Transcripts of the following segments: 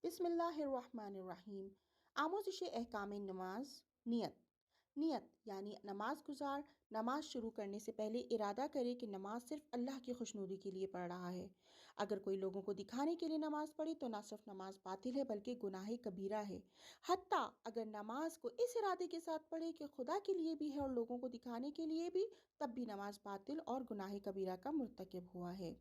बिस्मिल्लाहिर्रहमानिर्रहीम। आमोज़िश अहकाम नमाज। नियत यानी नमाज गुजार नमाज शुरू करने से पहले इरादा करे कि नमाज सिर्फ अल्लाह की खुशनुदी के लिए पढ़ रहा है। अगर कोई लोगों को दिखाने के लिए नमाज पढ़े तो ना सिर्फ नमाज बातिल है बल्कि गुनाह कबीरा है। हत्ता अगर नमाज को इस इरादे के साथ पढ़े कि खुदा के लिए भी है और लोगों को दिखाने के लिए भी, तब भी नमाज बातिल और गुनाह कबीरा का मुर्तकिब हुआ है।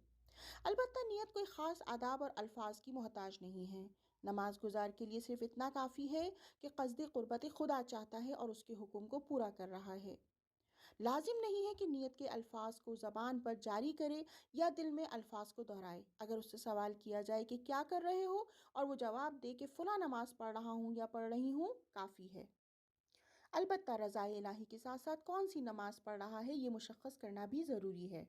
अलबत्ता नियत कोई ख़ास आदाब और अल्फाज की मोहताज नहीं है। नमाज गुजार के लिए सिर्फ इतना काफ़ी है कि क़स्द क़ुर्बत खुदा चाहता है और उसके हुक्म को पूरा कर रहा है। लाजिम नहीं है कि नियत के अल्फाज को ज़बान पर जारी करे या दिल में अल्फाज को दोहराए। अगर उससे सवाल किया जाए कि क्या कर रहे हो और वो जवाब दे कि फ़लाँ नमाज पढ़ रहा हूँ या पढ़ रही हूँ, काफ़ी है। अलबत्ता रज़ाए इलाही के साथ साथ कौन सी नमाज पढ़ रहा है ये मुशख़्ख़स करना भी ज़रूरी है।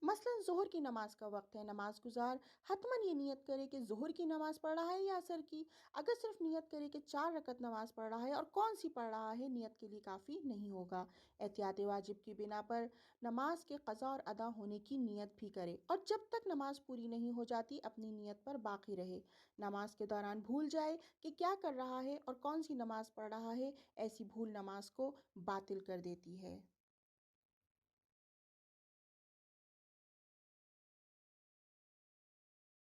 मसलन ज़ोहर की नमाज का वक्त है, नमाज गुजार हतमन ये नियत करे कि ज़ोहर की नमाज़ पढ़ रहा है या असर की। अगर सिर्फ नियत करे कि 4 रकत नमाज पढ़ रहा है और कौन सी पढ़ रहा है, नियत के लिए काफ़ी नहीं होगा। एहतियात वाजिब की बिना पर नमाज के क़ज़ा और अदा होने की नियत भी करे और जब तक नमाज पूरी नहीं हो जाती अपनी नियत पर बाकी रहे। नमाज के दौरान भूल जाए कि क्या कर रहा है और कौन सी नमाज पढ़ रहा है, ऐसी भूल नमाज को बातिल कर देती है।